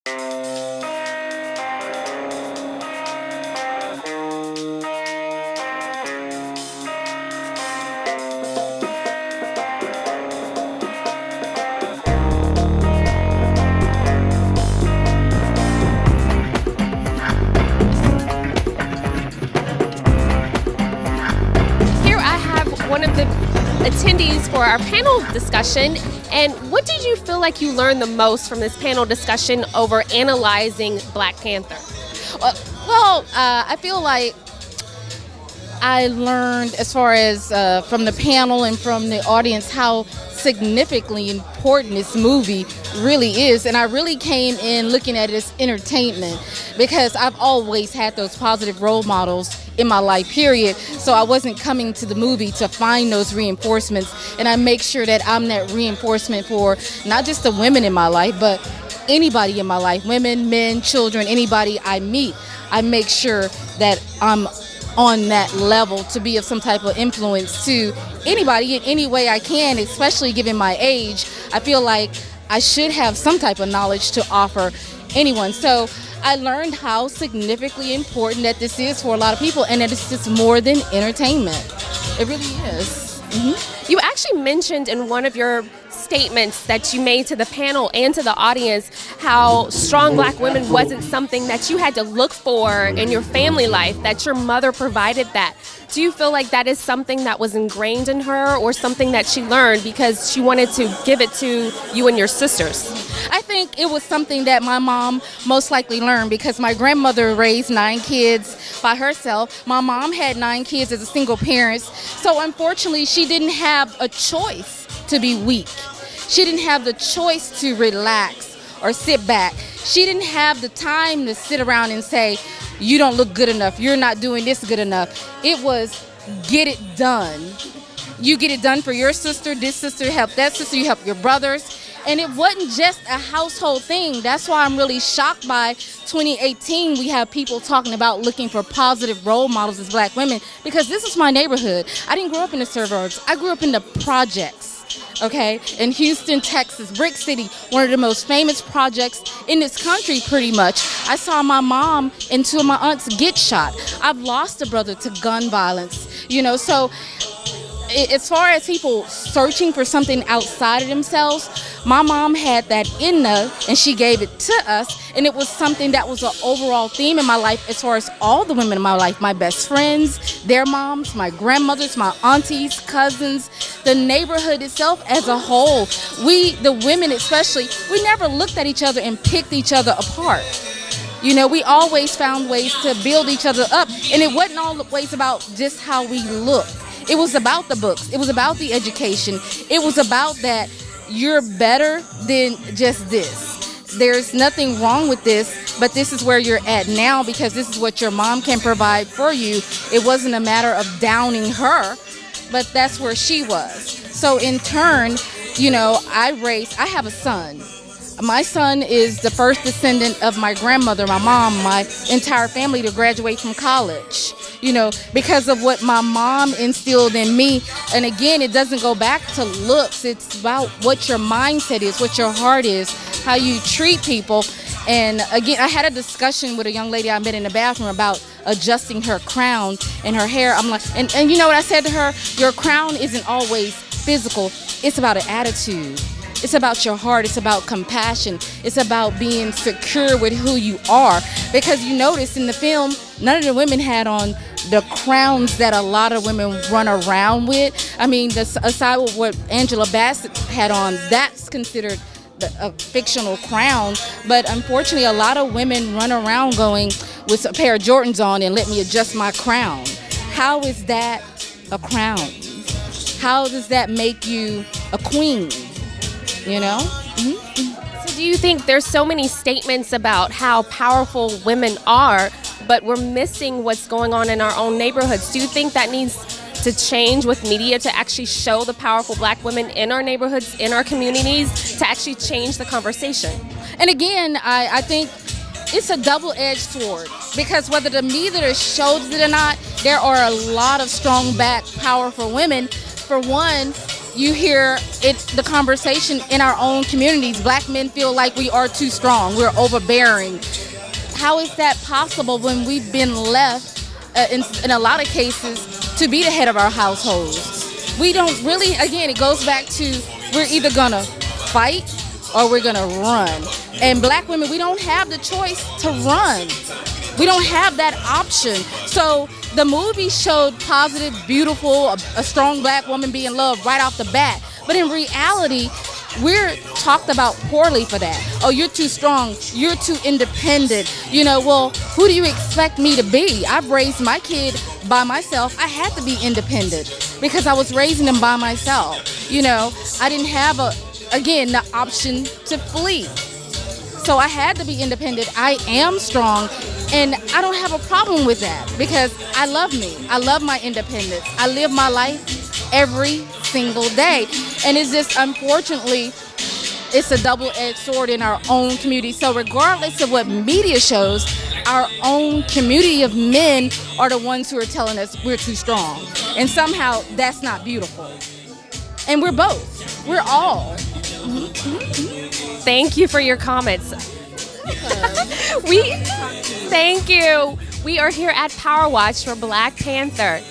Here I have one of the attendees for our panel discussion. And what did you feel like you learned the most from this panel discussion over analyzing Black Panther? I feel like I learned, as far as from the panel and from the audience, how significantly important this movie really is. And I really came in looking at it as entertainment, because I've always had those positive role models in my life, period. So I wasn't coming to the movie to find those reinforcements, and I make sure that I'm that reinforcement for not just the women in my life, but anybody in my life, women, men, children, anybody I meet. I make sure that I'm on that level to be of some type of influence to anybody in any way I can, especially given my age. I feel like I should have some type of knowledge to offer anyone. So I learned how significantly important that this is for a lot of people, and that it's just more than entertainment. It really is. You actually mentioned in one of your statements that you made to the panel and to the audience how strong Black women wasn't something that you had to look for in your family life, that your mother provided that. Do you feel like that is something that was ingrained in her, or something that she learned because she wanted to give it to you and your sisters? I think it was something that my mom most likely learned, because my grandmother raised 9 kids by herself. My mom had 9 kids as a single parent. So unfortunately, she didn't have a choice to be weak. She didn't have the choice to relax or sit back. She didn't have the time to sit around and say, you don't look good enough, you're not doing this good enough. It was get it done. You get it done for your sister, this sister help that sister, you help your brothers. And it wasn't just a household thing. That's why I'm really shocked by 2018. We have people talking about looking for positive role models as Black women, because this is my neighborhood. I didn't grow up in the suburbs. I grew up in the projects. Okay, in Houston, Texas, Brick City, one of the most famous projects in this country, pretty much. I saw my mom and 2 of my aunts get shot. I've lost a brother to gun violence, so as far as people searching for something outside of themselves, my mom had that in her, and she gave it to us, and it was something that was an overall theme in my life, as far as all the women in my life, my best friends, their moms, my grandmothers, my aunties, cousins, the neighborhood itself as a whole. We, the women especially, we never looked at each other and picked each other apart. We always found ways to build each other up, and it wasn't always about just how we looked. It was about the books. It was about the education. It was about that you're better than just this. There's nothing wrong with this, but this is where you're at now, because this is what your mom can provide for you. It wasn't a matter of downing her, but that's where she was. So in turn, I have a son. My son is the first descendant of my grandmother, my mom, my entire family to graduate from college, because of what my mom instilled in me. And again, it doesn't go back to looks. It's about what your mindset is, what your heart is, how you treat people. And again, I had a discussion with a young lady I met in the bathroom about adjusting her crown and her hair. I'm like, and you know what I said to her? Your crown isn't always physical. It's about an attitude. It's about your heart. It's about compassion. It's about being secure with who you are. Because you notice in the film, none of the women had on the crowns that a lot of women run around with. I mean, aside with what Angela Bassett had on, that's considered a fictional crown. But unfortunately, a lot of women run around going with a pair of Jordans on and let me adjust my crown. How is that a crown? How does that make you a queen? So do you think there's so many statements about how powerful women are, but we're missing what's going on in our own neighborhoods? Do you think that needs to change with media to actually show the powerful Black women in our neighborhoods, in our communities, to actually change the conversation? And again, I think it's a double-edged sword, because whether the media shows it or not, there are a lot of strong-backed, powerful women. For one, you hear the conversation in our own communities. Black men feel like we are too strong, we're overbearing. How is that possible when we've been left, in a lot of cases, to be the head of our households? We don't really, again, it goes back to we're either gonna fight or we're gonna run. And black women, we don't have the choice to run. We don't have that option. So the movie showed positive, beautiful, a strong black woman being loved right off the bat. But in reality, we're talked about poorly for that. Oh, you're too strong. You're too independent. Well, who do you expect me to be? I've raised my kid by myself. I had to be independent because I was raising them by myself. I didn't have the option to flee. So I had to be independent. I am strong, and I don't have a problem with that because I love me. I love my independence. I live my life every single day. And it's just, unfortunately, it's a double-edged sword in our own community. So regardless of what media shows, our own community of men are the ones who are telling us we're too strong. And somehow that's not beautiful. And we're both. We're all. Thank you for your comments. Thank you. We are here at Power Watch for Black Panther.